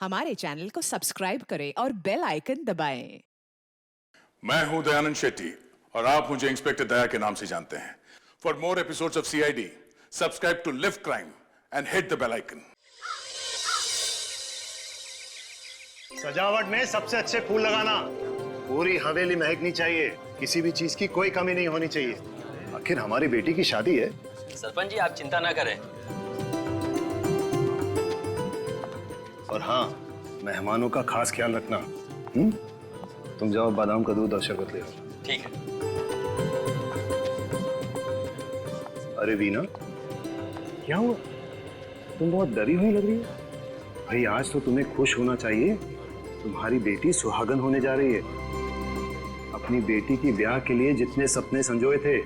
हमारे चैनल को सब्सक्राइब करें और बेल आइकन दबाएं। मैं हूं दयानंद शेट्टी और आप मुझे इंस्पेक्टर दया के नाम से जानते हैं। For more episodes of CID, subscribe to live crime and hit the bell icon. सजावट में सबसे अच्छे फूल लगाना, पूरी हवेली महकनी चाहिए, किसी भी चीज की कोई कमी नहीं होनी चाहिए। आखिर हमारी बेटी की शादी है। सरपंच जी, आप चिंता ना करें। और हाँ, मेहमानों का खास ख्याल रखना। तुम जाओ बादाम का दूध और शरबत ले आओ। ठीक है। अरे वीना, क्या हुआ? तुम बहुत डरी हुई लग रही हो। भाई, आज तो तुम्हें खुश होना चाहिए, तुम्हारी बेटी सुहागन होने जा रही है। अपनी बेटी की ब्याह के लिए जितने सपने संजोए थे,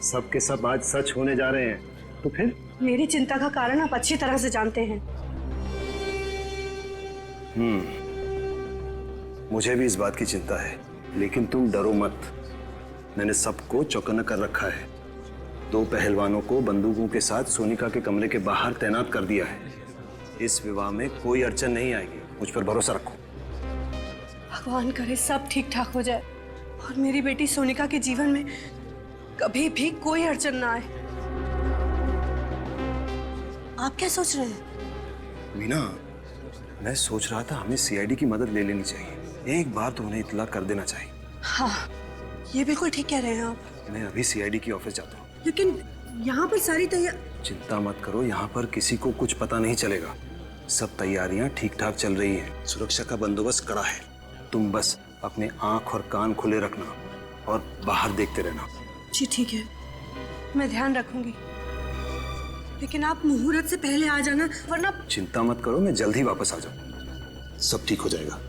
सब के सब आज सच होने जा रहे हैं। तो फिर मेरी चिंता का कारण आप अच्छी तरह से जानते हैं। मुझे भी इस बात की चिंता है, लेकिन तुम डरो मत। मैंने सबको चौकन्ना कर रखा है। 2 पहलवानों को बंदूकों के साथ सोनिका के कमरे के बाहर तैनात कर दिया है। इस विवाह में कोई अड़चन नहीं आएगी, मुझ पर भरोसा रखो। भगवान करे सब ठीक ठाक हो जाए और मेरी बेटी सोनिका के जीवन में कभी भी कोई अड़चन ना आए। आप क्या सोच रहे हैं? मीना, मैं सोच रहा था हमें सीआईडी की मदद ले लेनी चाहिए। एक बार तो उन्हें इत्तला कर देना चाहिए। हाँ, ये बिल्कुल ठीक कह रहे हैं आप। मैं अभी सीआईडी की ऑफिस जाता हूँ। लेकिन यहाँ पर सारी चिंता मत करो, यहाँ पर किसी को कुछ पता नहीं चलेगा। सब तैयारियां ठीक ठाक चल रही हैं। सुरक्षा का बंदोबस्त कड़ा है। तुम बस अपने आंख और कान खुले रखना और बाहर देखते रहना। जी ठीक है, मैं ध्यान रखूंगी। लेकिन आप मुहूर्त से पहले आ जाना, वरना। चिंता मत करो, मैं जल्द ही वापस आ जाऊँ। सब ठीक हो जाएगा।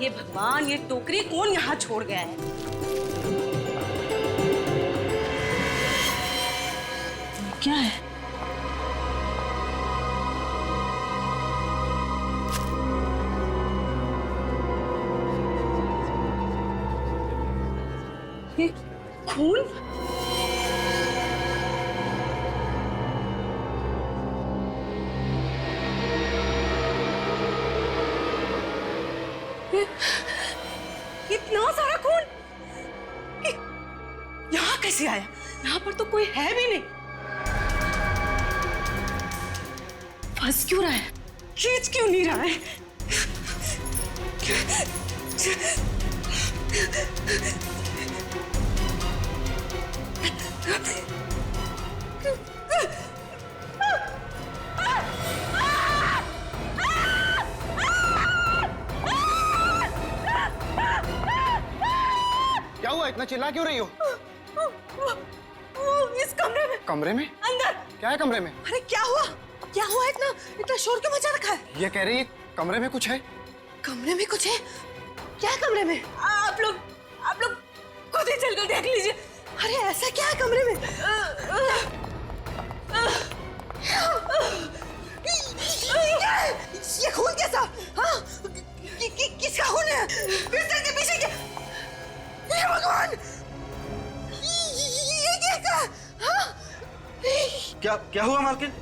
ये भगवान, ये टोकरी कौन यहाँ छोड़ गया है? क्या है? ये खून? इतना सारा खून यहाँ कैसे आया? यहाँ पर तो कोई है भी नहीं। फंस क्यों रहा है? खींच क्यों नहीं रहा है? क्या हुआ? इतना चिल्ला क्यों रही हो? वो इस कमरे में। कमरे में? अंदर। क्या है कमरे में? अरे क्या हुआ? क्या हुआ? इतना शोर क्यों मचा रखा है? ये कह रही है कमरे में कुछ है। कमरे में कुछ है? क्या है कमरे में? आप लोग खुद ही चलकर देख लीजिए। अरे ऐसा क्या है कमरे में? ये खून कैसा? हाँ? किसका खून है? बिस्तर के पीछे क्या? हे भगवान! ये क्या? हाँ? क्या हुआ मालकिन?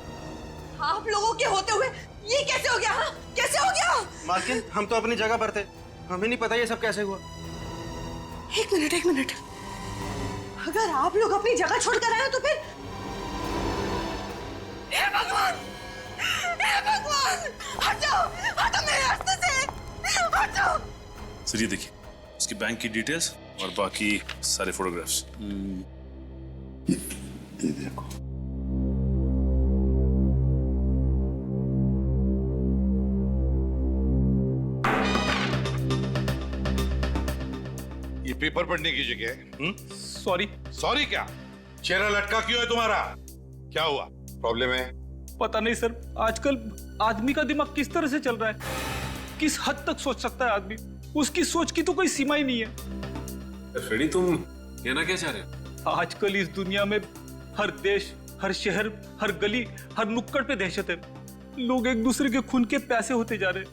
आप लोगों के होते हुए ये कैसे हो गया? हाँ? कैसे हो गया? मालकिन, हम तो अपनी जगह पर थे, हमें नहीं पता ये सब कैसे हुआ। एक मिनट। अगर आप लोग अपनी जगह छोड़कर आए हो तो फिर? हे भगवान! हटो मेरे रास्ते से! हटो! सर, ये देखिए, उसकी बैंक की डिटेल्स और बाकी सारे फोटोग्राफ्स। ये देखो। ये पेपर पढ़ने की जगह है। सॉरी। सॉरी क्या? चेहरा लटका क्यों है तुम्हारा? क्या हुआ? प्रॉब्लम है? पता नहीं सर, आजकल आदमी का दिमाग किस तरह से चल रहा है, किस हद तक सोच सकता है आदमी, उसकी सोच की तो कोई सीमा ही नहीं है। फ्रेडी, तुम कहना क्या चाह रहे हो? आजकल इस दुनिया में हर देश, हर शहर, हर गली, हर नुक्कड़ पे दहशत है। लोग एक दूसरे के खून के प्यासे होते जा रहे।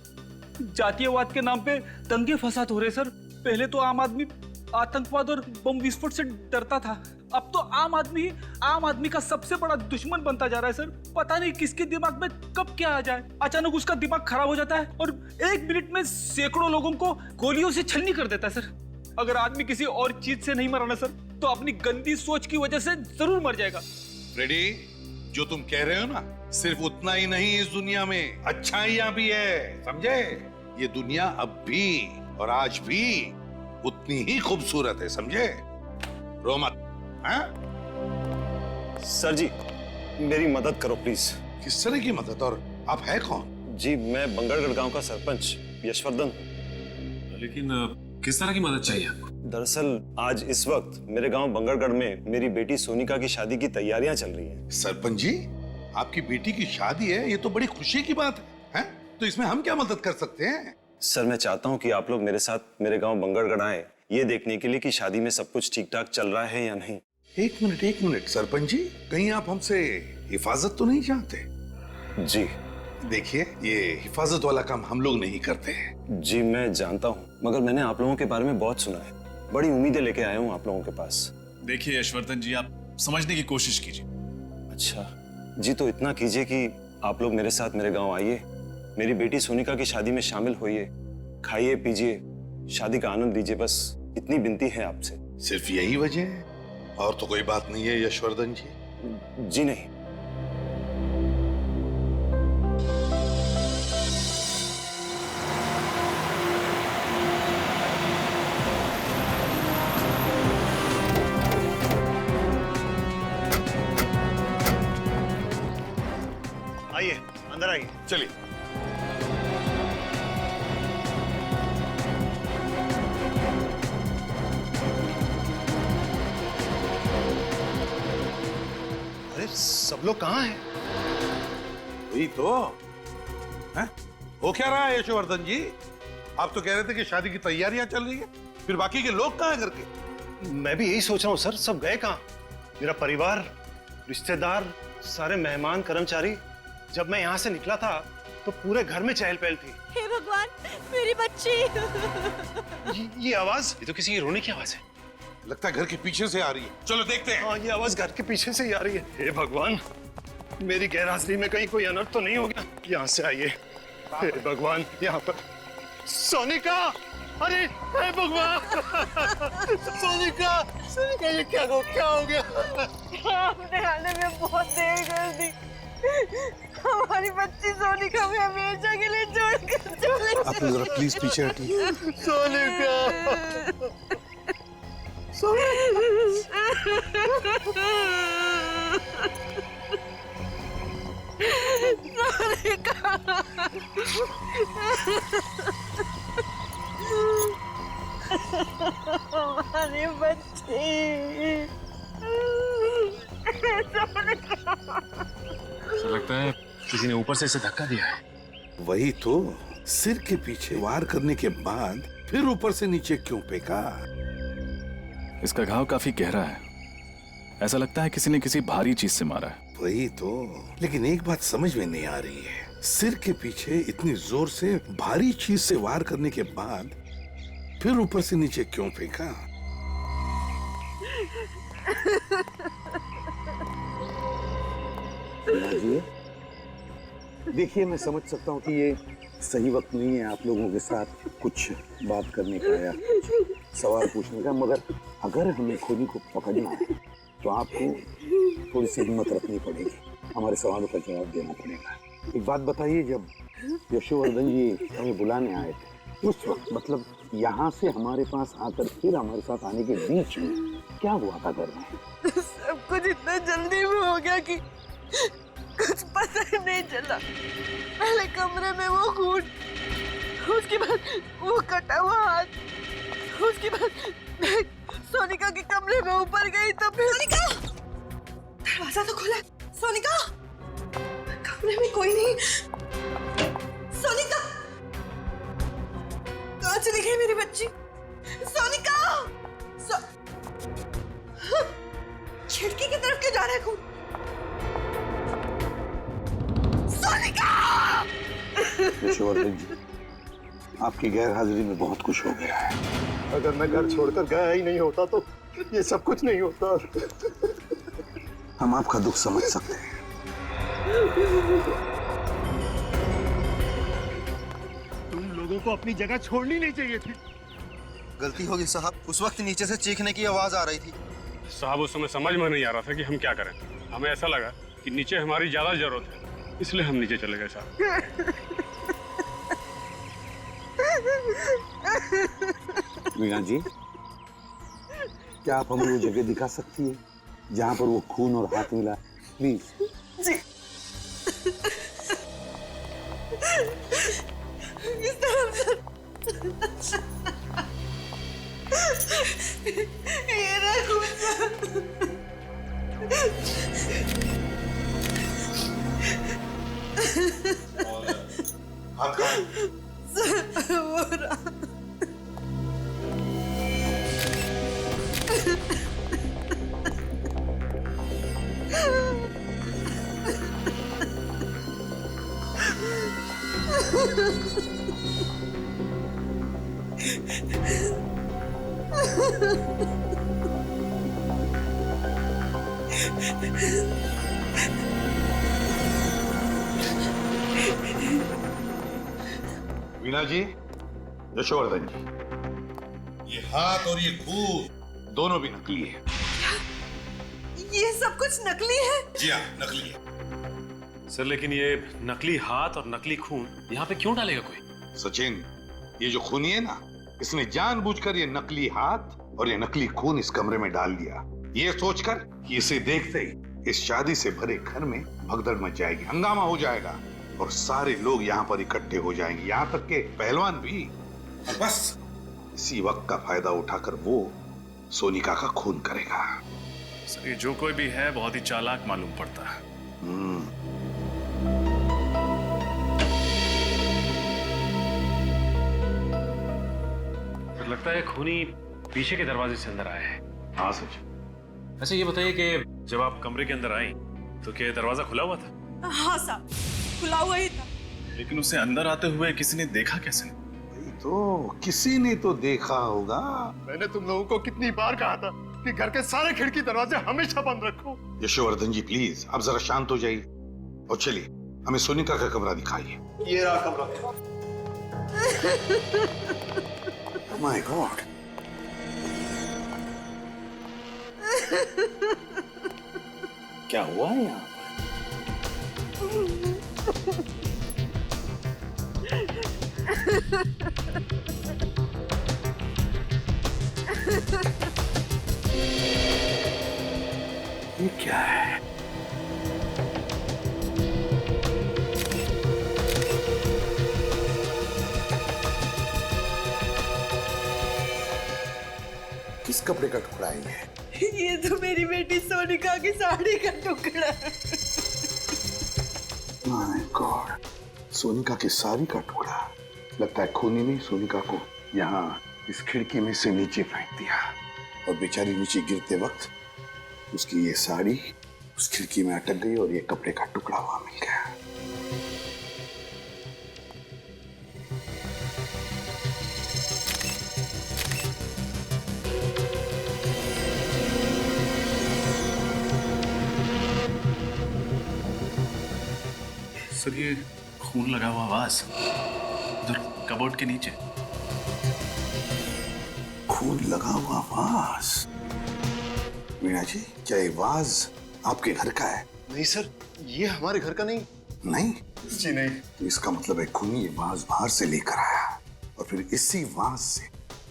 जातीयवाद के नाम पे दंगे फसाद हो रहे सर। पहले तो आम आदमी आतंकवाद और बम विस्फोट से डरता था, अब तो आम आदमी का सबसे बड़ा दुश्मन बनता जा रहा है सर। पता नहीं किसके दिमाग में कब क्या आ जाए, अचानक उसका दिमाग खराब हो जाता है और 1 मिनट में सैकड़ों लोगों को गोलियों से छलनी कर देता है सर। अगर आदमी किसी और चीज से नहीं मरा ना सर, तो अपनी गंदी सोच की वजह से जरूर मर जाएगा। फ्रेडी, जो तुम कह रहे हो ना, सिर्फ उतना ही नहीं, इस दुनिया में अच्छाइयां भी है, समझे? ये दुनिया अब भी और आज भी उतनी ही खूबसूरत है, समझे? रो मत। हाँ? सर जी, मेरी मदद करो प्लीज। किस तरह की मदद, और आप है कौन? जी, मैं बंगरगढ़ गांव का सरपंच यशवर्धन हूँ। लेकिन किस तरह की मदद चाहिए आपको? दरअसल आज इस वक्त मेरे गांव बंगरगढ़ में मेरी बेटी सोनिका की शादी की तैयारियां चल रही हैं। सरपंच जी, आपकी बेटी की शादी है, ये तो बड़ी खुशी की बात है? तो इसमें हम क्या मदद कर सकते हैं? सर, मैं चाहता हूं कि आप लोग मेरे साथ मेरे गांव बंगरगढ़ आए, ये देखने के लिए कि शादी में सब कुछ ठीक ठाक चल रहा है या नहीं। एक मिनट सरपंच जी, कहीं आप हमसे हिफाजत तो नहीं चाहते? जी देखिए, ये हिफाजत वाला काम हम लोग नहीं करते हैं। जी, मैं जानता हूँ, मगर मैंने आप लोगों के बारे में बहुत सुना है। बड़ी उम्मीदें लेके आया हूँ आप लोगों के पास। देखिए यशवर्धन जी, आप समझने की कोशिश कीजिए। अच्छा जी, तो इतना कीजिए कि आप लोग मेरे साथ मेरे गांव आइए, मेरी बेटी सोनिका की शादी में शामिल होइए, खाइए पीजिए, शादी का आनंद लीजिए। बस इतनी विनती है आपसे। सिर्फ यही वजह है, और तो कोई बात नहीं है यशवर्धन जी? जी नहीं। आइए, अंदर आइए। चलिए। अरे सब लोग कहाँ हैं? वही तो है? हो क्या रहा है यशवर्धन जी? आप तो कह रहे थे कि शादी की तैयारियां चल रही है, फिर बाकी के लोग कहाँ हैं घर के? मैं भी यही सोच रहा हूँ सर, सब गए कहाँ? मेरा परिवार, रिश्तेदार, सारे मेहमान, कर्मचारी। जब मैं यहाँ से निकला था तो पूरे घर में चहल पहल थी। हे भगवान, मेरी बच्ची। ये आवाज, ये तो किसी की रोने की आवाज है। लगता है घर के पीछे से आ रही है, चलो देखते हैं। हाँ, ये आवाज घर के पीछे से ही आ रही है। हे भगवान, मेरी गैरहाजिरी में कहीं कोई अनर्थ तो नहीं हो गया? यहाँ से आइए। हे भगवान, यहाँ पर सोनिका। अरे हे भगवान, सोनिका, सोनिका, ये क्या हो गया? आपने आने में बहुत देर कर दी। हमारी बच्ची सोनिका में हमेशा के लिए छोड़कर चले गए। आप जरा प्लीज पीछे हटिए। सोनिका, हमारी बच्ची। ऐसा लगता है किसी ने ऊपर से इसे धक्का दिया है। वही तो, सिर के पीछे वार करने के बाद फिर ऊपर से नीचे क्यों फेंका? इसका घाव काफी गहरा है, ऐसा लगता है किसी ने किसी भारी चीज से मारा है। वही तो, लेकिन एक बात समझ में नहीं आ रही है, सिर के पीछे इतनी जोर से भारी चीज से वार करने के बाद फिर ऊपर से नीचे क्यों फेंका? देखिए, मैं समझ सकता हूँ कि ये सही वक्त नहीं है आप लोगों के साथ कुछ बात करने का या सवाल पूछने का, मगर अगर हमें खोनी को पकड़ना है तो आपको थोड़ी सी हिम्मत रखनी पड़ेगी, हमारे सवालों का जवाब देना पड़ेगा। एक बात बताइए, जब यशवर्धन जी हमें बुलाने आए थे उस वक्त, मतलब यहाँ से हमारे पास आकर फिर हमारे साथ आने के बीच में क्या हुआ था घर में? सब कुछ इतना जल्दी में हो गया कि कुछ पता ही नहीं चला। पहले कमरे में वो खून, उसके बाद वो कटा हुआ हाथ, उसके बाद मैं सोनिका के कमरे में ऊपर गई तो फिर सोनिका, दरवाजा तो खुला। सोनिका, कमरे में कोई नहीं। सोनिका, कहाँ चली गई मेरी बच्ची? सोनिका, खिड़की की तरफ क्यों जा रहा है खून? सोनिका! यशोवर्धन जी, आपकी गैर हाजिरी में बहुत कुछ हो गया है। अगर मैं घर छोड़कर गया ही नहीं होता तो ये सब कुछ नहीं होता। हम आपका दुख समझ सकते हैं। तुम लोगों को अपनी जगह छोड़नी नहीं चाहिए थी। गलती होगी साहब, उस वक्त नीचे से चीखने की आवाज आ रही थी। साहब उस समय समझ में नहीं आ रहा था कि हम क्या करें। हमें ऐसा लगा कि नीचे हमारी ज्यादा जरूरत है, इसलिए हम नीचे चले गए साहब। वीणा जी, क्या आप हमें वो जगह दिखा सकती है जहाँ पर वो खून और हाथ मिला? प्लीज। जी। इस तरफ से। ये रहा खून। हाथ कहाँ? वो रहा। वीणा जी, यशोवर्धन जी, ये हाथ और ये खून दोनों भी नकली है। ये सब कुछ नकली है? जी हाँ, नकली है। सर लेकिन ये नकली हाथ और नकली खून यहाँ पे क्यों डालेगा कोई? सचिन, ये जो खूनी है ना, इसने जानबूझकर ये नकली हाथ और ये नकली खून इस कमरे में डाल दिया, ये सोचकर कि इसे देखते ही इस शादी से भरे घर में भगदड़ मच जाएगी, हंगामा हो जाएगा और सारे लोग यहाँ पर इकट्ठे हो जाएंगे, यहाँ तक के पहलवान भी। और बस इसी वक्त का फायदा उठाकर वो सोनिका का खून करेगा। सर ये जो कोई भी है बहुत ही चालाक मालूम पड़ता है। लगता है खूनी पीछे के दरवाजे से अंदर आया है। हाँ सच। अच्छा ये बताइए कि जब आप कमरे के अंदर आई तो क्या दरवाजा खुला हुआ था? हाँ साहब, खुला हुआ ही था। लेकिन उसे अंदर आते हुए किसी ने देखा कैसे? तो किसी ने तो देखा होगा। मैंने तुम लोगों को कितनी बार कहा था कि घर के सारे खिड़की दरवाजे हमेशा बंद रखो। यशोवर्धन जी प्लीज, आप जरा शांत हो जाइए और चलिए हमें सोनिका का कमरा दिखाइए। ये रहा कमरा। माय गॉड, क्या हुआ है यहाँ पर? ये क्या है? किस कपड़े का टुकड़ा है ये तो मेरी बेटी सोनिका की साड़ी का टुकड़ा है। माय गॉड, सोनिका की साड़ी का टुकड़ा। लगता है खूनी ने सोनिका को यहाँ इस खिड़की में से नीचे फेंक दिया और बेचारी नीचे गिरते वक्त उसकी ये साड़ी उस खिड़की में अटक गई और ये कपड़े का टुकड़ा वहां मिल गया। सर ये खून लगा हुआ वास उधर कबोर्ड के नीचे। खून लगा हुआ वास। मीना जी, क्या ये वाज आपके घर का है? नहीं सर, ये हमारे घर का नहीं। नहीं जी नहीं। तो इसका मतलब है खूनी ये वाज बाहर से लेकर आया और फिर इसी वाज से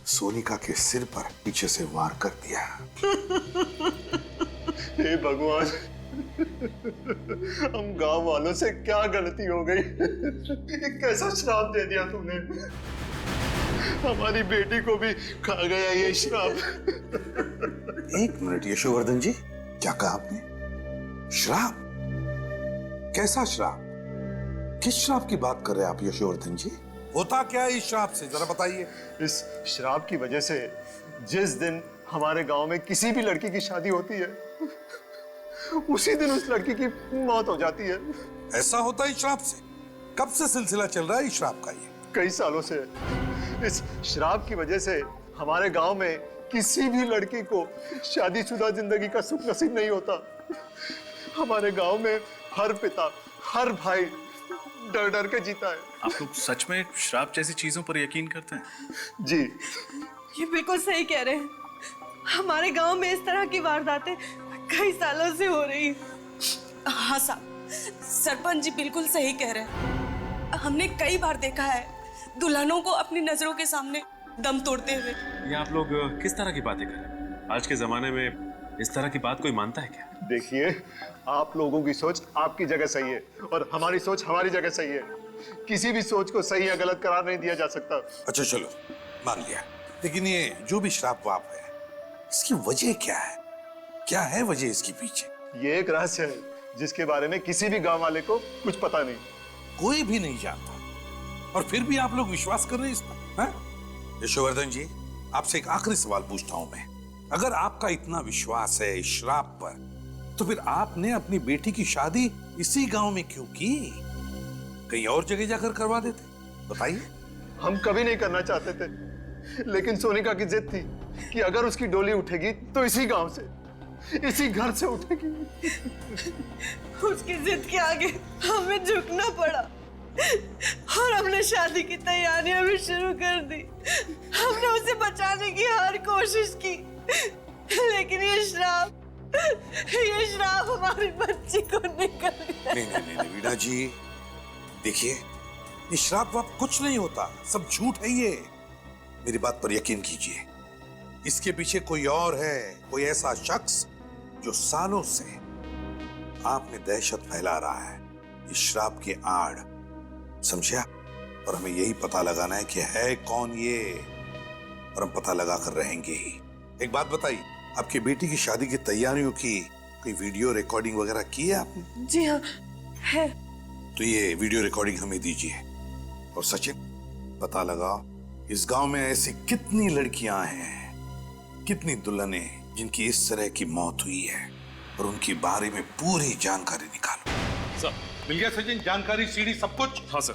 सोनिका के सिर पर पीछे से वार कर दिया। हे भगवान, हम गांव वालों से क्या गलती हो गई? ये कैसा श्राप दे दिया तूने? हमारी बेटी को भी खा गया ये श्राप। एक मिनट यशोवर्धन जी, क्या कहा आपने? श्राप? कैसा श्राप? किस श्राप की बात कर रहे हैं आप यशोवर्धन जी? होता क्या है इस श्राप से, जरा बताइए। इस श्राप की वजह से जिस दिन हमारे गांव में किसी भी लड़की की शादी होती है उसी दिन उस लड़की की मौत हो जाती है। ऐसा होता है श्राप से? कब से सिलसिला चल रहा है श्राप का? ये कई सालों से इस श्राप की वजह से हमारे गांव में किसी भी लड़की को शादीशुदा जिंदगी का सुख नसीब नहीं होता। हमारे गांव में हर पिता, हर भाई डर डर के जीता है। आप लोग सच में श्राप जैसी चीजों पर यकीन करते हैं? जी, ये बिल्कुल सही कह रहे हैं। हमारे गांव में इस तरह की वारदातें कई सालों से हो रही। हाँ साहब, सरपंच जी बिल्कुल सही कह रहे हैं। हमने कई बार देखा है दुल्हनों को अपनी नजरों के सामने दम तोड़ते हुए। ये आप लोग किस तरह की बातें कर रहे हैं? आज के जमाने में इस तरह की बात कोई मानता है क्या? देखिए, आप लोगों की सोच आपकी जगह सही है और हमारी सोच हमारी जगह सही है। किसी भी सोच को सही या गलत करार नहीं दिया जा सकता। अच्छा चलो, मान लिया, लेकिन ये जो भी श्राप वाप है, इसकी वजह क्या है? क्या है वजह इसके पीछे? ये एक रहस्य है जिसके बारे में किसी भी गांव वाले को कुछ पता नहीं। कोई भी नहीं जानता, और फिर भी आप लोग विश्वास कर रहे हैं इस पर, हैं? यशोवर्धन जी, आपसे एक आखिरी सवाल पूछता हूं मैं। अगर आपका इतना विश्वास है इस श्राप पर, तो फिर आपने अपनी बेटी की शादी इसी गांव में क्यों की? कहीं और जगह जाकर करवा देते? बताइए। हम कभी नहीं करना चाहते थे, लेकिन सोनिका की जिद थी कि अगर उसकी डोली उठेगी तो इसी गांव से, इसी घर से उठेगी। उसकी जिद के आगे हमें झुकना पड़ा और हमने शादी की तैयारियां भी शुरू कर दी। हमने उसे बचाने की हर कोशिश की, लेकिन ये श्राप हमारी बच्ची को निकल गया। नहीं वीणा जी, देखिए, ये श्राप वाप कुछ नहीं होता, सब झूठ है ये। मेरी बात पर यकीन कीजिए, इसके पीछे कोई और है, कोई ऐसा शख्स जो सालों से आप में दहशत फैला रहा है इस श्राप के आड़, समझा? और हमें यही पता लगाना है कि है कौन ये, और हम पता लगा कर रहेंगे ही। एक बात बताइए, आपकी बेटी की शादी की तैयारियों की कोई वीडियो रिकॉर्डिंग वगैरह की है आपने? जी हाँ, है। तो ये वीडियो रिकॉर्डिंग हमें दीजिए। और सचिन, पता लगाओ इस गांव में ऐसी कितनी लड़कियां हैं, कितनी दुल्हनें जिनकी इस तरह की मौत हुई है, और उनके बारे में पूरी जानकारी निकालो। सर, मिल गया सचिन जानकारी, सीडी सब कुछ? हाँ सर,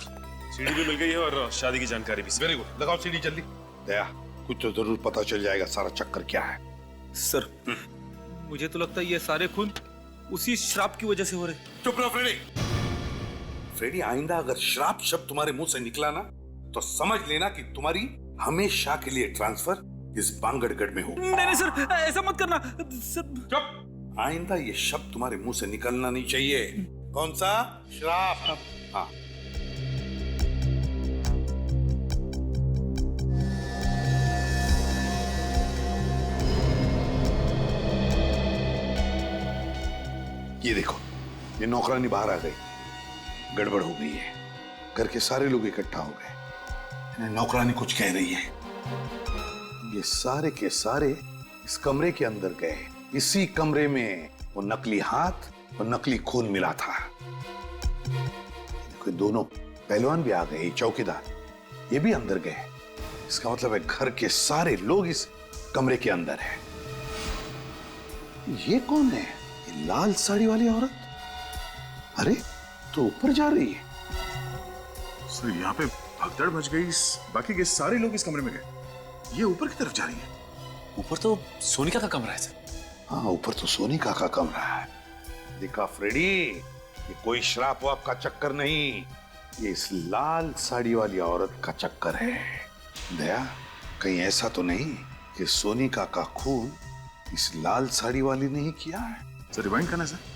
सीडी भी मिल गई है और शादी की जानकारी भी। वेरी गुड, लगाओ सीडी जल्दी। दया, कुछ तो जरूर पता चल जाएगा सारा चक्कर क्या है। सर, मुझे तो लगता है ये सारे खून उसी श्राप की वजह से हो रहे। चुप रहो फ्रेडी। फ्रेडी, आइंदा अगर श्राप शब्द तुम्हारे मुंह से निकला ना, तो समझ लेना कि तुम्हारी हमेशा के लिए ट्रांसफर इस बांगड़गढ़ में हो। नहीं सर, ऐसा मत करना सर। चुप। आइंदा ये शब्द तुम्हारे मुंह से निकलना नहीं चाहिए। कौन सा? श्राप। हाँ। ये देखो, ये नौकरानी बाहर आ गई। गड़बड़ हो गई है, घर के सारे लोग इकट्ठा हो गए। नौकरानी कुछ कह रही है। ये सारे के सारे इस कमरे के अंदर गए। इसी कमरे में वो नकली हाथ और नकली खून मिला था। कोई दोनों पहलवान भी आ गए, चौकीदार ये भी अंदर गए। इसका मतलब है घर के सारे लोग इस कमरे के अंदर हैं। ये कौन है? ये लाल साड़ी वाली औरत? अरे, तो ऊपर जा रही है। सर, यहाँ पे भगदड़ मच गई, बाकी के सारे लोग इस कमरे में गए। ये ऊपर की तरफ जा रही है। ऊपर तो सोनिका का कमरा है सर। हाँ, ऊपर तो सोनिका का कमरा है। देखा फ्रेडी, ये कोई श्राप वाप का चक्कर नहीं, ये इस लाल साड़ी वाली औरत का चक्कर है। दया, कहीं ऐसा तो नहीं कि सोनिका का खून इस लाल साड़ी वाली ने ही किया है? सर, रिवाइंड करना सर।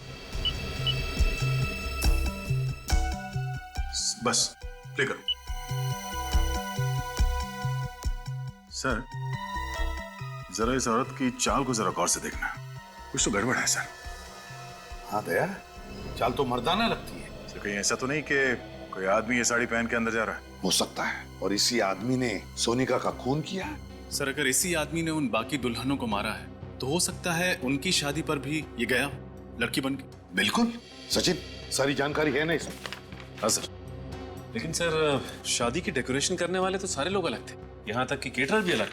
बस प्ले करो सर। जरा इस औरत की चाल को जरा गौर से देखना, कुछ तो गड़बड़ है सर। हाँ दया, चाल तो मर्दाना लगती है। सर, कहीं ऐसा तो नहीं कि कोई आदमी ये साड़ी पहन के अंदर जा रहा है? हो सकता है, और इसी आदमी ने सोनिका का खून किया है। सर, अगर इसी आदमी ने उन बाकी दुल्हनों को मारा है, तो हो सकता है उनकी शादी पर भी ये गया लड़की बन के। बिल्कुल सचिन, सारी जानकारी है ना इसमें? हाँ सर, लेकिन सर शादी की डेकोरेशन करने वाले तो सारे लोग अलग थे, यहाँ तक कि केटरर भी अलग,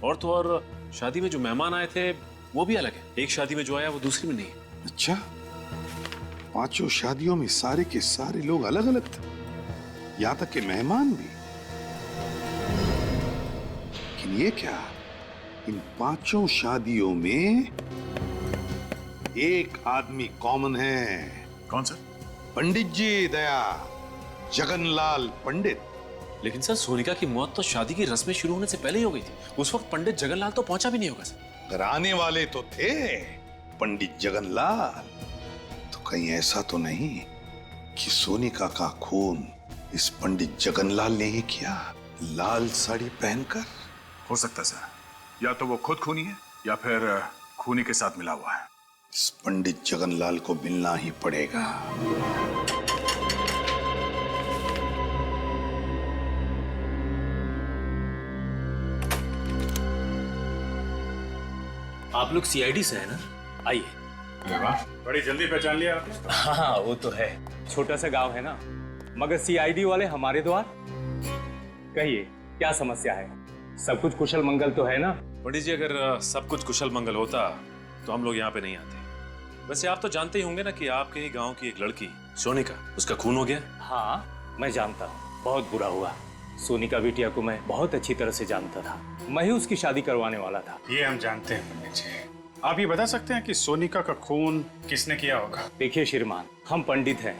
और तो और शादी में जो मेहमान आए थे वो भी अलग है। एक शादी में जो आया वो दूसरी में नहीं है। अच्छा, पांचों शादियों में सारे के सारे लोग अलग अलग थे, यहां तक कि मेहमान भी। लेकिन ये क्या, इन पांचों शादियों में एक आदमी कॉमन है। कौन सा? पंडित जी, दया, जगनलाल पंडित। लेकिन सर, सोनिका की मौत तो शादी की रस्में शुरू होने से पहले ही हो गई थी। उस वक्त पंडित जगनलाल तो पहुंचा भी नहीं होगा सर। अगर आने वाले तो थे पंडित जगनलाल, तो कहीं ऐसा तो नहीं कि सोनिका का खून इस पंडित जगनलाल ने ही किया, लाल साड़ी पहनकर? हो सकता है सर, या तो वो खुद खूनी है या फिर खूनी के साथ मिला हुआ है। इस पंडित जगनलाल को मिलना ही पड़ेगा। आप लोग सीआईडी से है ना? आइए। बड़ी जल्दी पहचान लिया आपने। हाँ, वो तो है। छोटा सा गांव है ना, मगर सीआईडी वाले हमारे द्वार। कहिए, क्या समस्या है? सब कुछ कुशल मंगल तो है ना? पंडित जी, अगर सब कुछ कुशल मंगल होता तो हम लोग यहाँ पे नहीं आते। वैसे आप तो जानते ही होंगे ना कि आपके ही गांव की एक लड़की सोनिका, उसका खून हो गया। हाँ, मैं जानता हूँ। बहुत बुरा हुआ। सोनिका बिटिया को मैं बहुत अच्छी तरह से जानता था। मैं ही उसकी शादी करवाने वाला था। ये हम जानते हैं पंडित जी। आप ये बता सकते हैं कि सोनिका का खून किसने किया होगा? देखिए श्रीमान, हम पंडित हैं।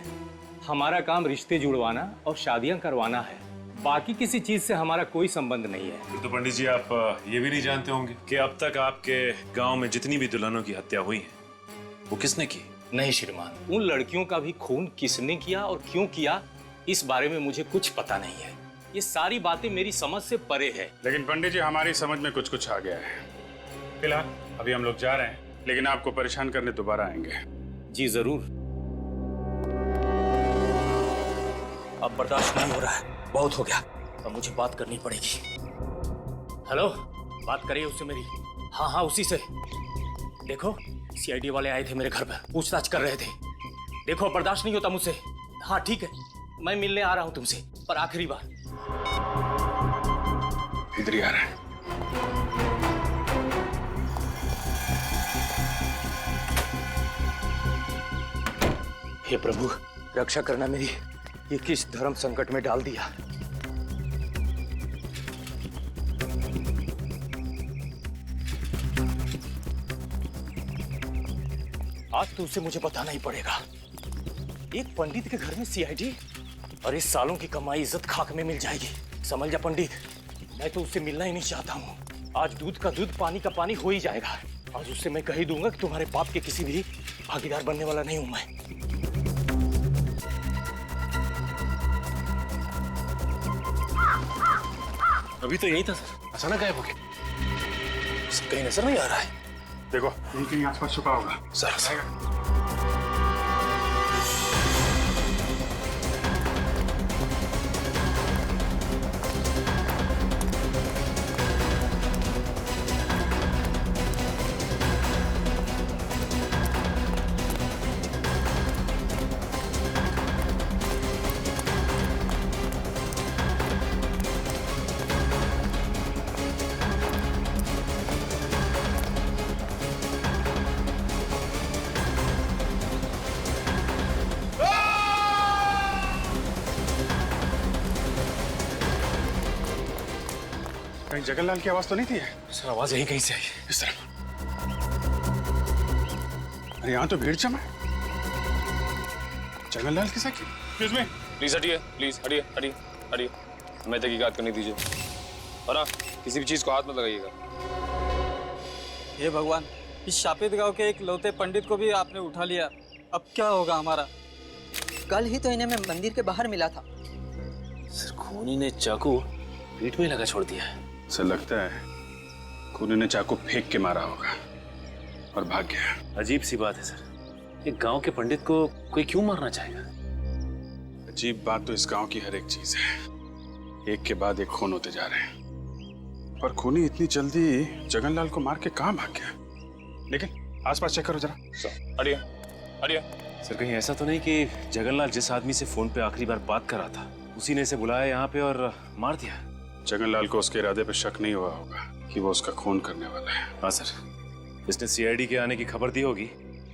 हमारा काम रिश्ते जुड़वाना और शादियां करवाना है। बाकी किसी चीज से हमारा कोई संबंध नहीं है। तो पंडित जी, आप ये भी नहीं जानते होंगे कि अब तक आपके गांव में जितनी भी दुल्हनों की हत्या हुई है, वो किसने की? नहीं श्रीमान, उन लड़कियों का भी खून किसने किया और क्यों किया, इस बारे में मुझे कुछ पता नहीं है। ये सारी बातें मेरी समझ से परे है। लेकिन पंडित जी, हमारी समझ में कुछ कुछ आ गया है। फिलहाल अभी हम लोग जा रहे हैं, लेकिन आपको परेशान करने दोबारा आएंगे। जी जरूर। अब बर्दाश्त नहीं हो रहा है, बहुत हो गया। अब मुझे बात करनी पड़ेगी। हेलो, बात करिए उससे मेरी। हाँ हाँ, उसी से। देखो, सीआईडी वाले आए थे मेरे घर पर, पूछताछ कर रहे थे। देखो, बर्दाश्त नहीं होता मुझसे। हाँ ठीक है, मैं मिलने आ रहा हूँ तुमसे, पर आखिरी बार। इधर ही आ रहा है। हे प्रभु, रक्षा करना मेरी। ये किस धर्म संकट में डाल दिया। आज तो उसे मुझे बताना ही पड़ेगा। एक पंडित के घर में सीआईडी, और इस सालों की कमाई इज्जत खाक में मिल जाएगी। समझ जा पंडित, मैं तो उससे मिलना ही नहीं चाहता हूँ। आज दूध का दूध, पानी का पानी हो ही जाएगा। आज उससे मैं कह ही दूंगा कि तुम्हारे पाप के किसी भी भागीदार बनने वाला नहीं हूं मैं। अभी तो यही था सर, अचानक गायब हो गया। उसे कहीं नजर नहीं आ रहा है। देखो, यहीं कहीं आसपास छुपा होगा। सर कहीं जगनलाल की आवाज तो नहीं थी? सर, आवाज यही कहीं से आई। इस तरफ। अरे यहाँ तो भीड़ जमा है। जगनलाल के साथ? एक्सक्यूज मी, प्लीज हटिए, प्लीज हटिए, हटिए, हटिए। हमें तहकीकात करने दीजिए। और हाँ, किसी भी चीज को हाथ मत लगाइएगा। हे भगवान, इस शापित गांव के एक लौते पंडित को भी आपने उठा लिया। अब क्या होगा हमारा? कल ही तो इन्हें मैं मंदिर के बाहर मिला था। सर, खूनी ने चाकू पीठ में लगा छोड़ दिया है। सर, लगता है खूनी ने चाकू फेंक के मारा होगा और भाग गया। अजीब सी बात है सर, एक गांव के पंडित को कोई क्यों मारना चाहेगा? अजीब बात तो इस गांव की हर एक चीज है। एक के बाद एक खून होते जा रहे हैं, पर खूनी इतनी जल्दी जगनलाल को मार के कहां भाग गया? लेकिन आसपास चेक करो जरा। हटिए, हटिए। सर, कहीं ऐसा तो नहीं कि जगनलाल जिस आदमी से फोन पे आखिरी बार बात कर रहा था, उसी ने इसे बुलाया यहाँ पे और मार दिया? जगनलाल को उसके इरादे पे शक नहीं हुआ होगा कि वो उसका खून करने वाला है। हाँ सर, इसने सीआईडी के आने की खबर दी होगी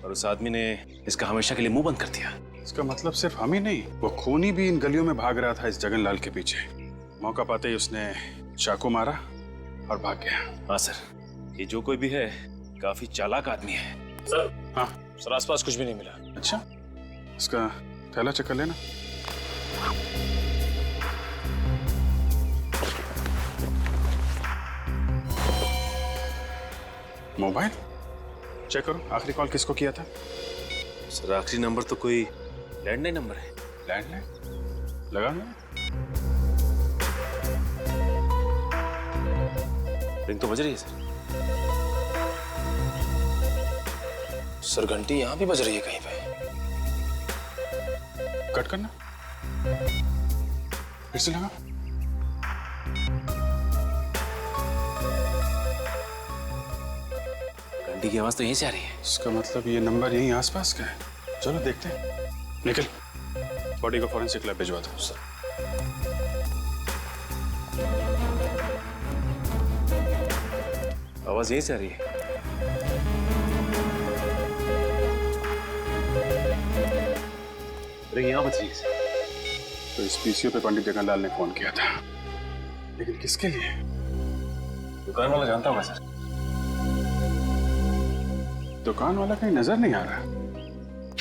और उस आदमी ने इसका हमेशा के लिए मुंह बंद कर दिया। इसका मतलब सिर्फ हम ही नहीं, वो खूनी भी इन गलियों में भाग रहा था इस जगनलाल के पीछे। मौका पाते ही उसने चाकू मारा और भाग गया। हाँ सर, ये जो कोई भी है काफी चालाक आदमी है। सर। हाँ सर, आसपास कुछ भी नहीं मिला। अच्छा, इसका थैला चेक कर लेना। मोबाइल चेक करो, आखिरी कॉल किसको किया था? सर आखिरी नंबर तो कोई लैंडलाइन नंबर है। लैंडलाइन लगा ना? रिंग तो बज रही है सर। सर घंटी यहाँ भी बज रही है कहीं पे। कट करना, फिर से लगा। घंटी की आवाज तो यहीं से आ रही है। इसका मतलब ये नंबर यहीं आसपास का है। चलो देखते हैं। निखिल, बॉडी को फॉरेंसिक लैब भिजवा दो। सर। आवाज यहीं से आ रही है। रिंग यहाँ बज रही है। तो इस पीसीओ पे पंडित जगनलाल ने फोन किया था, लेकिन किसके लिए? दुकान वाला जानता होगा सर। दुकान वाला कहीं नजर नहीं आ रहा।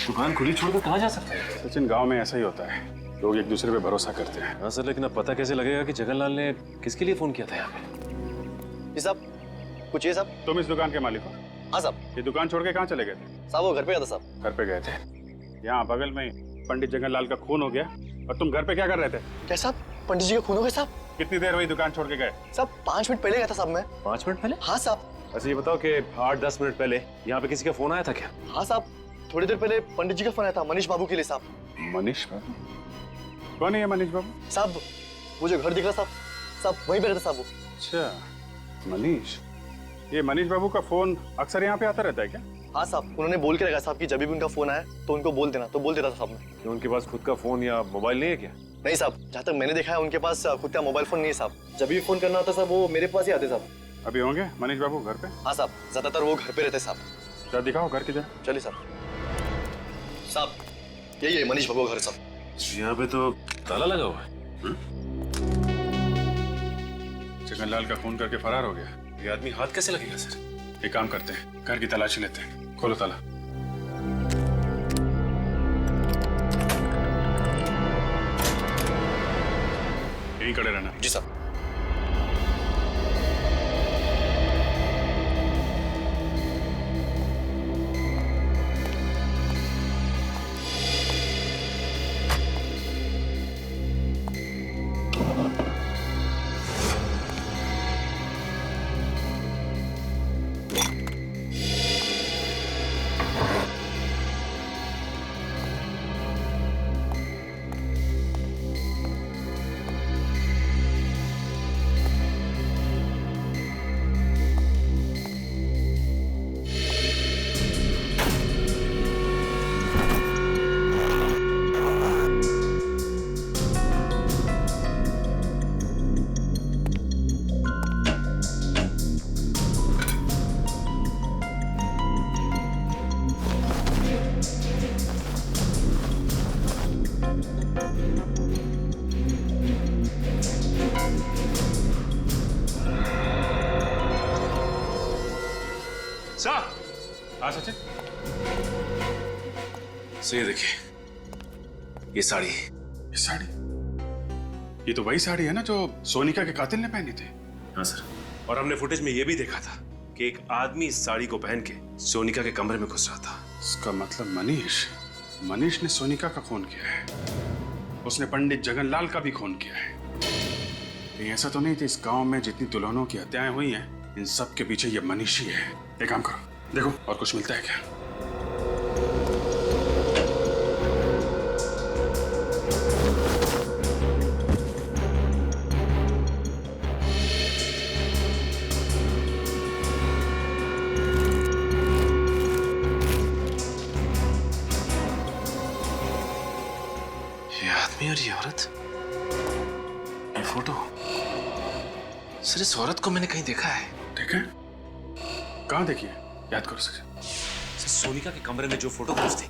दुकान खुली छोड़कर कहाँ जा सकते हैं? सचिन, गांव में ऐसा ही होता है, लोग एक दूसरे पे भरोसा करते हैं। हाँ सर, लेकिन अब पता कैसे लगेगा कि जगनलाल ने किसके लिए फोन किया था यहाँ पे? जी साहब, कुछ ये साहब। तुम इस दुकान के मालिक हो? हाँ साहब। ये दुकान छोड़ के कहाँ चले गए थे? साहब वो घर पे गया था साहब। घर पे गए थे। यहाँ बगल में पंडित जगनलाल का खून हो गया और तुम घर पे क्या कर रहे थे? क्या साहब, पंडित जी का खून हो गया साहब? कितनी देर हुई दुकान छोड़ के गए? साहब 5 मिनट पहले गया था साहब मैं। 5 मिनट पहले? हाँ साहब। अच्छा ये बताओ कि 8-10 मिनट पहले यहाँ पे किसी का फोन आया था क्या? हाँ साहब, थोड़ी देर पहले पंडित जी का फोन आया था मनीष बाबू के लिए साहब। मनीष बाबू? कौन है ये मनीष बाबू? साहब वो जो घर दिख रहा साहब, साहब वहीं पे रहता साहब वो। अच्छा मनीष, ये मनीष बाबू का फोन अक्सर यहाँ पे आता रहता है क्या? हाँ साहब, उन्होंने बोल के रखा साहब कि जब भी उनका फोन आया तो उनको बोल देना, तो बोल देता था साहब मैं। कि उनके पास खुद का फोन या मोबाइल नहीं है क्या? नहीं साहब, जहाँ तक मैंने देखा है उनके पास खुद का मोबाइल फोन नहीं है साहब। जब भी फोन करना होता साहब वो मेरे पास ही आते साहब। अभी होंगे मनीष बाबू घर पे? हाँ साहब, ज्यादातर वो घर पे रहते साहब। क्या दिखाओ घर किधर? चलिए साहब। साहब यही है मनीष बाबू का घर साहब। यहाँ पे तो ताला लगा हुआ है। जगनलाल का खून करके फरार हो गया। ये आदमी हाथ कैसे लगेगा सर? एक काम करते हैं, घर की तलाशी लेते हैं। खोलो ताला। यहीं खड़े रहना। जी साहब। हाँ सचिन, सो ये देखिए, ये साड़ी। ये साड़ी? ये तो वही साड़ी है ना जो सोनिका के कातिल ने पहनी थी। हाँ सर, और हमने फुटेज में ये भी देखा था कि एक आदमी इस साड़ी को पहन के सोनिका के कमरे में घुस रहा था। इसका मतलब मनीष ने सोनिका का खून किया है। उसने पंडित जगनलाल का भी खून किया है। कहीं ऐसा तो नहीं कि इस गांव में जितनी दुल्हनों की हत्याएं हुई हैं, इन सब के पीछे ये मनीष ही है। एक काम करो, देखो और कुछ मिलता है क्या। ये आदमी और ये औरत, ये फोटो, सर इस औरत को मैंने कहीं देखा है। देखा है? कहाँ देखी है? याद करो सर। सोनिका के कमरे में जो फोटोग्राफ्स थे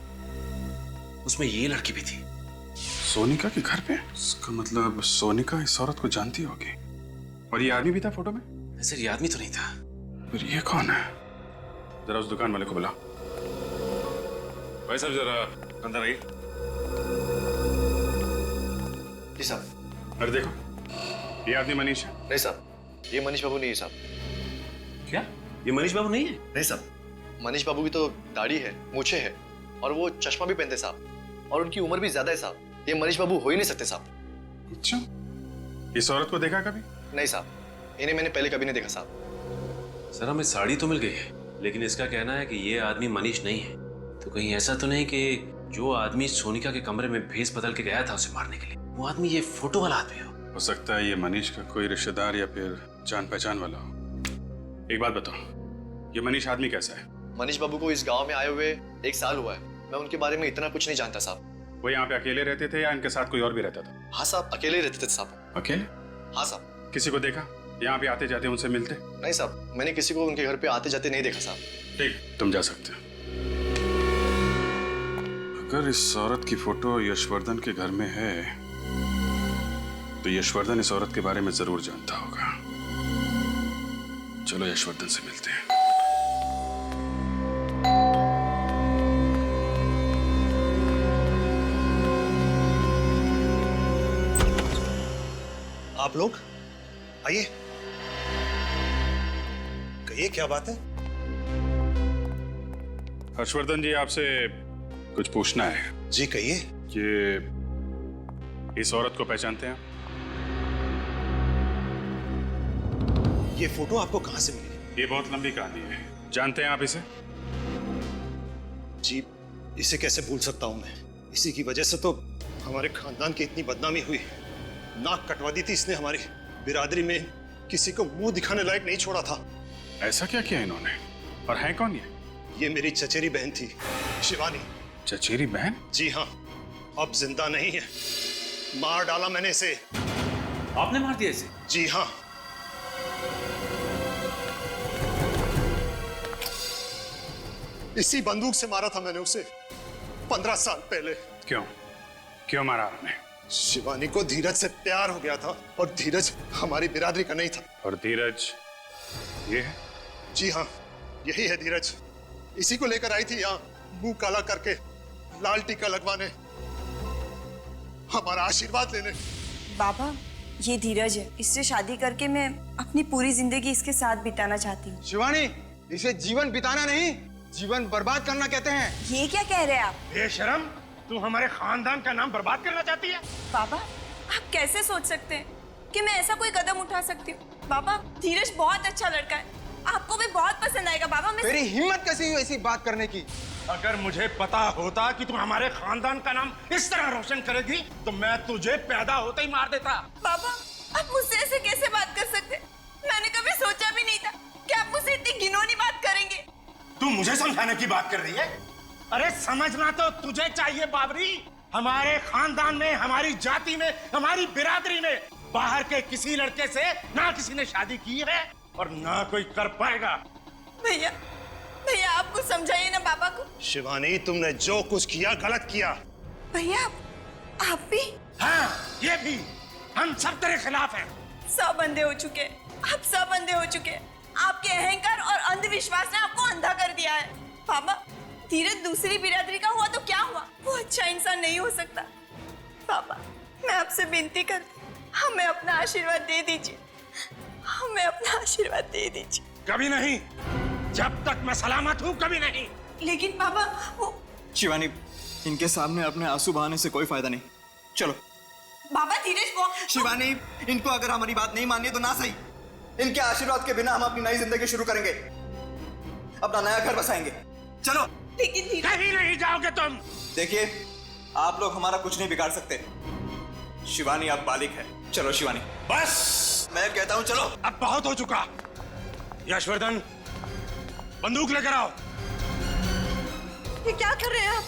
उसमें ये लड़की भी थी। सोनिका के घर पे? इसका मतलब सोनिका इस औरत को जानती होगी। और ये आदमी भी था फोटो में? सर ये आदमी तो नहीं था। फिर ये कौन है? जरा उस दुकान वाले को बुलाओ। भाई साहब जरा अंदर आइए। जी साहब। अरे देखो, ये आदमी मनीष है। नहीं साहब, ये मनीष बाबू नहीं है साहब। क्या ये मनीष बाबू नहीं है? नहीं साहब, मनीष बाबू की तो दाढ़ी है, मूछें है और वो चश्मा भी पहनते साहब, और उनकी उम्र भी ज्यादा है साहब। ये मनीष बाबू हो ही नहीं सकते साहब। अच्छा, इस औरत को देखा कभी? नहीं साहब, इन्हें मैंने पहले कभी नहीं देखा साहब। सर हमें साड़ी तो मिल गई है, लेकिन इसका कहना है कि ये आदमी मनीष नहीं है। तो कहीं ऐसा तो नहीं कि जो आदमी सोनिका के कमरे में भेस बदल के गया था उसे मारने के लिए, वो आदमी ये फोटो वाला आदमी हो सकता है ये मनीष का कोई रिश्तेदार या फिर जान पहचान वाला हो। एक बात बताओ, ये मनीष आदमी कैसा है? मनीष बाबू को इस गांव में आए हुए 1 साल हुआ है। मैं उनके बारे में इतना कुछ नहीं जानता साहब। वो यहाँ पे अकेले रहते थे या इनके साथ कोई और भी रहता था? हाँ साहब, अकेले रहते थे साहब। अकेले? हाँ साहब। किसी को देखा यहाँ पे आते जाते उनसे मिलते? नहीं साहब, मैंने किसी को उनके घर पे आते जाते नहीं देखा साहब। ठीक, तुम जा सकते हो। अगर इस औरत की फोटो यशवर्धन के घर में है तो यशवर्धन इस औरत के बारे में जरूर जानता होगा। चलो यशवर्धन से मिलते हैं। आप लोग आइए, कहिए क्या बात है? हर्षवर्धन जी, आपसे कुछ पूछना है। जी कहिए। ये इस औरत को पहचानते हैं? ये फोटो आपको कहां से मिली? ये बहुत लंबी कहानी है। जानते हैं आप इसे? जी, इसे कैसे भूल सकता हूं मैं। इसी की वजह से तो हमारे खानदान की इतनी बदनामी हुई। नाक कटवा दी थी इसने हमारी बिरादरी में, किसी को मुंह दिखाने लायक नहीं छोड़ा था। ऐसा क्या किया इन्होंने? और है कौन ये मेरी चचेरी बहन थी, शिवानी। चचेरी बहन? जी हाँ, अब जिंदा नहीं है। मार डाला मैंने इसे। आपने मार दिया इसे? जी हाँ। इसी बंदूक से मारा था मैंने उसे 15 साल पहले। क्यों? क्यों मारा आपने? शिवानी को धीरज से प्यार हो गया था और धीरज हमारी बिरादरी का नहीं था। और धीरज ये है? जी हाँ, यही है धीरज। इसी को लेकर आई थी यहाँ, मुंह काला करके, लाल टीका लगवाने, हमारा आशीर्वाद लेने। बाबा, ये धीरज है। इससे शादी करके मैं अपनी पूरी जिंदगी इसके साथ बिताना चाहती हूँ। शिवानी, इसे जीवन बिताना नहीं, जीवन बर्बाद करना कहते हैं। ये क्या कह रहे हैं आप? बेशरम, तू हमारे खानदान का नाम बर्बाद करना चाहती है? बाबा, आप कैसे सोच सकते हैं कि मैं ऐसा कोई कदम उठा सकती हूँ? बाबा, धीरज बहुत अच्छा लड़का है, आपको भी बहुत पसंद आएगा। बाबा, मैं तेरी हिम्मत कैसी हुई ऐसी बात करने की? अगर मुझे पता होता कि तू हमारे खानदान का नाम इस तरह रोशन करेगी तो मैं तुझे पैदा होते ही मार देता। बाबा, आप मुझसे ऐसे कैसे बात कर सकते? मैंने कभी सोचा भी नहीं था कि आप मुझसे इतनी घिनौनी बात करेंगे। तू मुझे समझाने की बात कर रही है? अरे समझना तो तुझे चाहिए बाबरी। हमारे खानदान में, हमारी जाति में, हमारी बिरादरी में बाहर के किसी लड़के से ना किसी ने शादी की है और ना कोई कर पाएगा। भैया, भैया आप कुछ समझाइए ना बाबा को। शिवानी, तुमने जो कुछ किया गलत किया। भैया, आप भी? हाँ, ये भी। हम सब तेरे खिलाफ हैं। सब अंधे हो चुके, आप सब अंधे हो चुके। आपके अहंकार और अंधविश्वास ने आपको अंधा कर दिया है। बाबा, धीरज दूसरी बिरादरी का हुआ तो क्या हुआ? वो अच्छा इंसान नहीं हो सकता। बाबा, मैं आपसे विनती करती, हमें अपना आशीर्वाद दे दीजिए, हमें अपना आशीर्वाद दे दीजिए। कभी नहीं, जब तक मैं सलामत हूँ कभी नहीं। लेकिन बाबा, वो शिवानी, इनके सामने अपने आंसू बहाने से कोई फायदा नहीं। चलो। बाबा, धीरज वो शिवानी, इनको अगर हमारी बात नहीं मानी तो ना सही, इनके आशीर्वाद के बिना हम अपनी नई जिंदगी शुरू करेंगे, अपना नया घर बसाएंगे। चलो। लेकिन कहीं नहीं जाओगे तुम। देखिए, आप लोग हमारा कुछ नहीं बिगाड़ सकते। शिवानी अब बालिग है। चलो शिवानी। बस, मैं कहता हूं चलो। अब बहुत हो चुका। यशवर्धन, बंदूक लेकर आओ। ये क्या कर रहे हैं आप?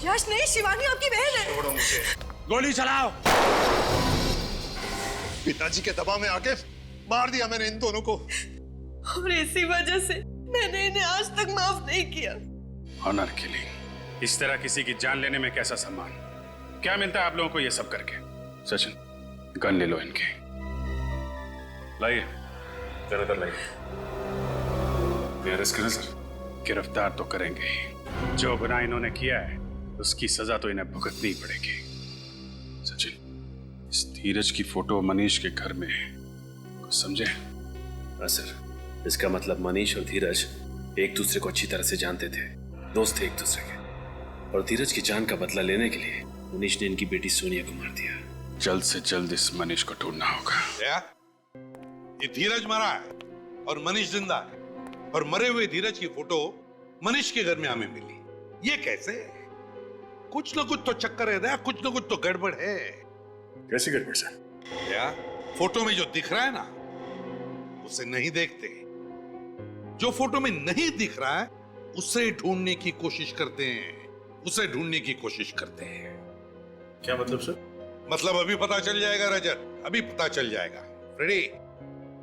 यश नहीं, शिवानी आपकी बहन है। छोड़ो मुझे। गोली चलाओ। पिताजी के दबाव में आके मार दिया मैंने इन दोनों को। और इसी वजह से मैंने इन्हें आज तक माफ नहीं किया। Honour killing. इस तरह किसी की जान लेने में कैसा सम्मान, क्या मिलता है आप लोगों को ये सब करके? सचिन, गन ले लो इनके। लाइए, ज्यादातर लाइए। अरेस्ट करें सर? गिरफ्तार तो करेंगे ही। जो गुनाह इन्होंने किया है उसकी सजा तो इन्हें भुगतनी पड़ेगी। सचिन, इस धीरज की फोटो मनीष के घर में है, कुछ समझे? हाँ सर, इसका मतलब मनीष और धीरज एक दूसरे को अच्छी तरह से जानते थे, दोस्त थे एक दूसरे के, और धीरज की जान का बदला लेने के लिए मनीष ने इनकी बेटी सोनिया को मार दिया। जल्द से जल्द इस मनीष को ढूंढना होगा। ये धीरज मरा है और मनीष जिंदा है, और मरे हुए धीरज की फोटो मनीष के घर में हमें मिली। ये कैसे? कुछ ना कुछ तो चक्कर है दया, कुछ ना कुछ तो गड़बड़ है। कैसी गड़बड़ सर? क्या फोटो में जो दिख रहा है ना, उसे नहीं देखते। जो फोटो में नहीं दिख रहा है उसे ढूंढने की कोशिश करते हैं, उसे ढूंढने की कोशिश करते हैं। क्या मतलब सर? मतलब अभी पता चल जाएगा रजत, अभी पता चल जाएगा। फ्रेडी,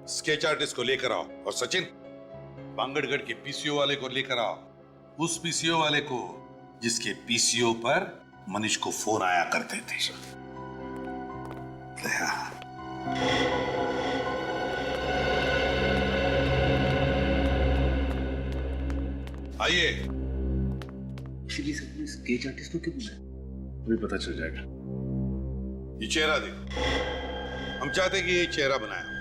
स्केच आर्टिस्ट को लेकर आओ, और सचिन, बांगड़गढ़ के पीसीओ वाले को लेकर आओ, उस पीसीओ वाले को जिसके पीसीओ पर मनीष को फोन आया करते थे। आइए। स्केच आर्टिस्ट को क्यों बुलाया? अभी पता चल जाएगा। ये चेहरा देखो, हम चाहते हैं कि ये चेहरा बनाया।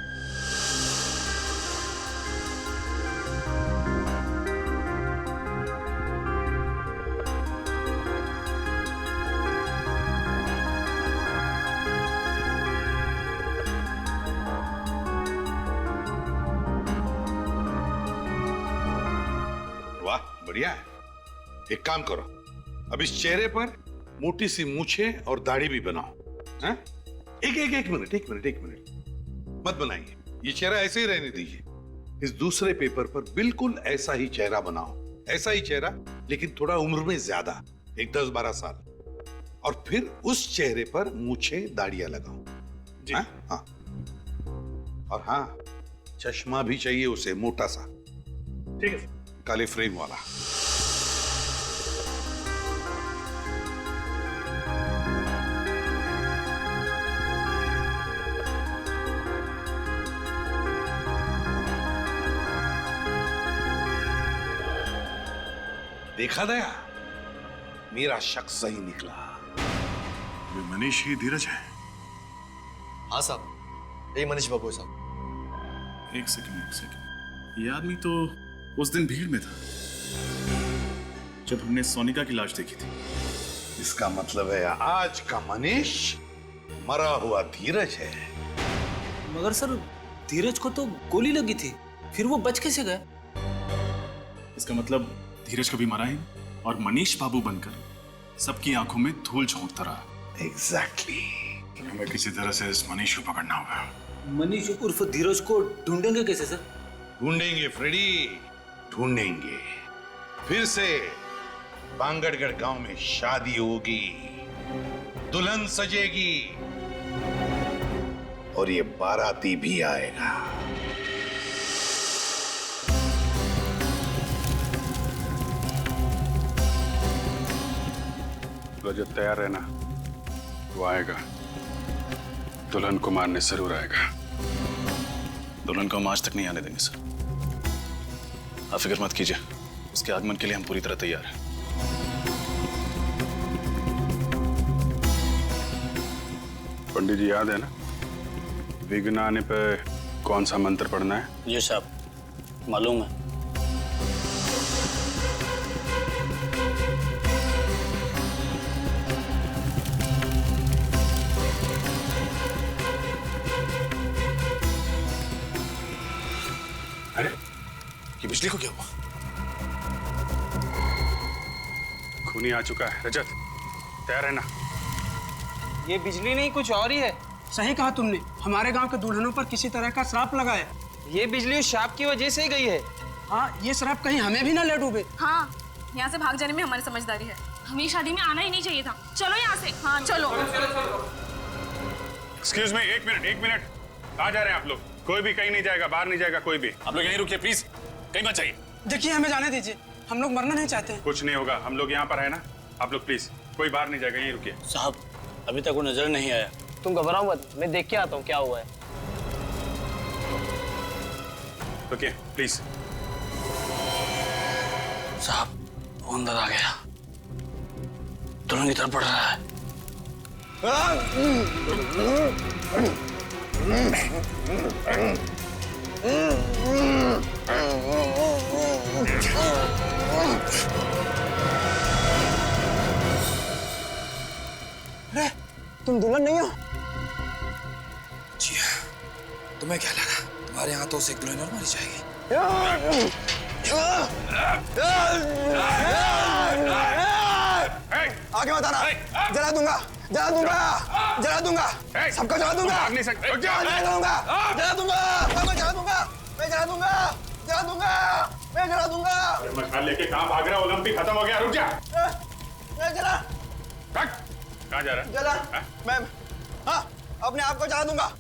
वाह, बढ़िया है। एक काम करो, अब इस चेहरे पर मोटी सी मूछें और दाढ़ी भी बनाओ। हाँ? एक मिनट मत बनाइए, ये चेहरा ऐसे ही रहने दीजिए। इस दूसरे पेपर पर बिल्कुल ऐसा ही चेहरा बनाओ, ऐसा ही चेहरा, लेकिन थोड़ा उम्र में ज्यादा, एक 10-12 साल, और फिर उस चेहरे पर मूछें दाढ़ियां लगाओ। जी। हाँ? हाँ। और हाँ, चश्मा भी चाहिए उसे, मोटा सा। ठीक है, काले फ्रेम वाला। देखा दया, मेरा शक सही निकला। ये मनीष ही धीरज है? हाँ साहब, यही मनीष बाबू साहब। एक सेकंड। ये आदमी तो उस दिन भीड़ में था जब हमने सोनिका की लाश देखी थी। इसका मतलब है आज का मनीष मरा हुआ धीरज है। मगर सर, धीरज को तो गोली लगी थी, फिर वो बच कैसे गया? इसका मतलब धीरज कभी मरा ही और मनीष बाबू बनकर सबकी आंखों में धूल झोंकता रहा। एग्जैक्टली। हमें किसी तरह से इस मनीष को पकड़ना होगा। मनीष उर्फ धीरज को ढूंढेंगे कैसे सर? ढूंढेंगे फ्रेडी, ढूंढेंगे। फिर से बांगड़गढ़ गांव में शादी होगी, दुल्हन सजेगी, और ये बाराती भी आएगा। रजत, तैयार रहना, वो आएगा। दुल्हन को मारने जरूर आएगा। दुल्हन को हम आज तक नहीं आने देंगे सर। आप फिक्र मत कीजिए, उसके आगमन के लिए हम पूरी तरह तैयार हैं। पंडित जी, याद है ना विघ्न आने पे कौन सा मंत्र पढ़ना है? जी साहब, मालूम है। अरे, ये बिजली को क्या हुआ? खूनी आ चुका है। रजत, तैयार रहना। ये बिजली नहीं, कुछ और ही है। सही कहा तुमने, हमारे गांव के दुल्हनों पर किसी तरह का श्राप लगा है। ये बिजली उस श्राप की वजह से ही गई है। हाँ, ये श्राप कहीं हमें भी ना ले डूबे। हाँ, यहाँ से भाग जाने में हमारी समझदारी है। हमें शादी में आना ही नहीं चाहिए था। चलो यहाँ से। हाँ चलो। एक्सक्यूज मी, एक मिनट। कहाँ जा रहे हैं आप लोग? कोई भी कहीं नहीं जाएगा, बाहर नहीं जाएगा कोई भी। आप लोग यहीं रुकिए प्लीज, कहीं मत जाइए। देखिए, हमें जाने दीजिए। हम लोग मरना नहीं चाहते। कुछ नहीं होगा, हम लोग यहाँ पर है ना। आप लोग प्लीज कोई बाहर नहीं जाएगा, यहीं रुकिए। साहब अभी तक वो नजर नहीं आया। तुम घबराओ मत, मैं देख के आता हूँ क्या हुआ है। रुकिए प्लीज। साहब वो अंदर आ गया, दुल्हन की तरफ बढ़ रहा है। अरे तुम दुल्हन नहीं हो? जी हाँ, तुम्हें क्या लगा तुम्हारे यहाँ तो एक दुल्हन और मारी जाएगी? आगे मत आना, जला दूंगा, जला दूंगा, जला दूंगा, सबको जला दूंगा, जला दूंगा, जला दूंगा, मैं जला दूंगा, मैं जला दूंगा, जला दूंगा, मैं जला दूंगा। मशाल लेके कहाँ भाग रहा? ओलंपिक खत्म हो गया, रुक जा। मैं जला, कहाँ जा रहा है? जला, मैं हाँ अपने आप को जला दूंगा,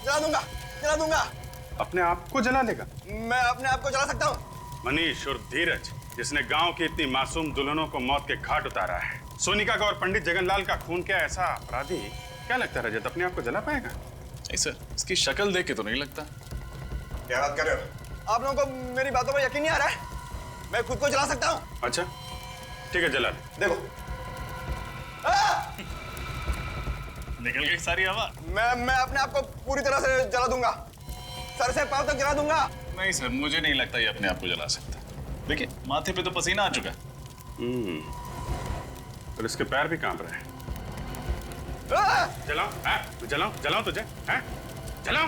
जला दूंगा, जला दूंगा। अपने आप को जला लेगा? मैं अपने आप को जला सकता हूँ। मनीष और धीरज, जिसने गांव की इतनी मासूम दुल्हनों को मौत के घाट उतारा है, सोनिका का और पंडित जगनलाल का खून किया ऐसा अपराधी, क्या लगता है रजत अपने आप को जला पाएगा? नहीं सर, इसकी शक्ल देख के तो नहीं लगता। क्या बात कर रहे हो? आप लोगों को मेरी बातों पर यकीन नहीं आ रहा है? मैं खुद को जला सकता हूँ। अच्छा ठीक है, जला ले। देखो निकल गई सारी हवा। मैं अपने आप को पूरी तरह से जला दूंगा, सर से पांव तक जला दूंगा। नहीं सर, मुझे नहीं लगता ये अपने आप को जला सकता। देखिए माथे पे तो पसीना आ चुका है। और इसके पैर भी कांप रहे हैं। जलाओ, जलाओ, जलाओ तुझे, हैं? जलाओ।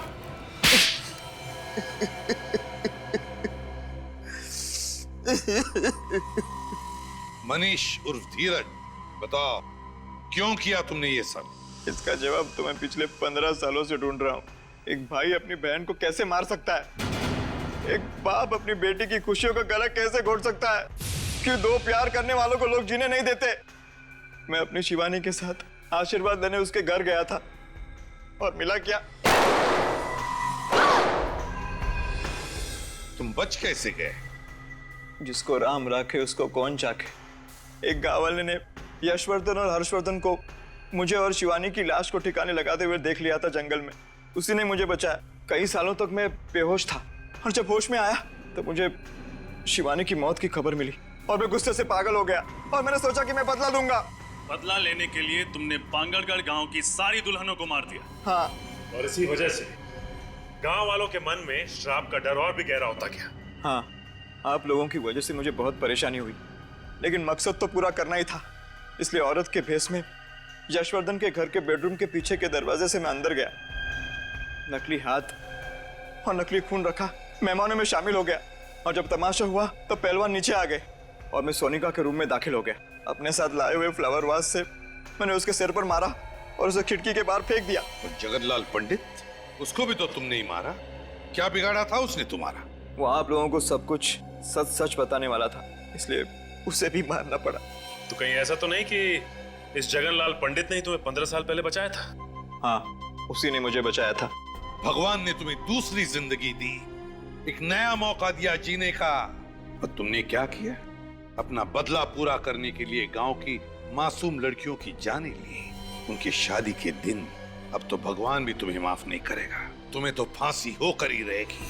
मनीष उर्फ धीरज, बताओ क्यों किया तुमने ये सब? इसका जवाब तो मैं पिछले 15 सालों से ढूंढ रहा हूँ। एक भाई अपनी बहन को कैसे मार सकता है? एक बाप अपनी बेटी की खुशियों का गला कैसे घोट सकता है? क्यों दो प्यार करने वालों को लोग जीने नहीं देते? मैं अपनी शिवानी के साथ आशीर्वाद लेने उसके घर गया था और मिला क्या? तुम बच कैसे गए? जिसको राम राखे उसको कौन चाखे। एक गांव वाले ने यशवर्धन और हर्षवर्धन को मुझे और शिवानी की लाश को ठिकाने लगाते हुए देख लिया था जंगल में। उसी ने मुझे बचाया। कई सालों तक मैं बेहोश था और जब होश में आया तो मुझे शिवानी की मौत की खबर मिली और मैं गुस्से से पागल हो गया और मैंने सोचा कि मैं बदला दूंगा। बदला लेने के लिए तुमने पांगड़गढ़ गांव की सारी दुल्हनों को मार दिया। हाँ, और इसी वजह से गांव वालों के मन में श्राप का डर और भी गहरा होता गया। हाँ, आप लोगों की वजह से मुझे बहुत परेशानी हुई, लेकिन मकसद तो पूरा करना ही था। इसलिए औरत के भेष में यशवर्धन के घर के बेडरूम के पीछे के दरवाजे से मैं अंदर गया, नकली हाथ और नकली खून रखा, मेहमानों में शामिल हो गया और जब तमाशा हुआ तो पहलवान नीचे आ गए और मैं सोनिका के रूम में दाखिल हो गया। अपने साथ लाए हुए फ्लावर वास से मैंने उसके सिर पर मारा और उसे खिड़की के बाहर फेंक दिया। और जगनलाल पंडित, उसको भी तो तुमने ही मारा। क्या बिगाड़ा था उसने तुम्हारा? वो आप लोगों को सब कुछ सच सच बताने वाला था, इसलिए उसे भी मारना पड़ा। तो कहीं ऐसा तो नहीं कि इस जगनलाल पंडित ने ही तुम्हें 15 साल पहले बचाया था? हाँ, उसी ने मुझे बचाया था। भगवान ने तुम्हें दूसरी जिंदगी दी, एक नया मौका दिया जीने का, और तुमने क्या किया? अपना बदला पूरा करने के लिए गांव की मासूम लड़कियों की जानें ली। उनकी शादी के दिन अब तो भगवान भी तुम्हें माफ नहीं करेगा, तुम्हें तो फांसी होकर ही रहेगी।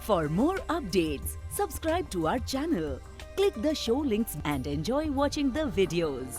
For more updates, subscribe to our channel, click the show links and enjoy watching the videos.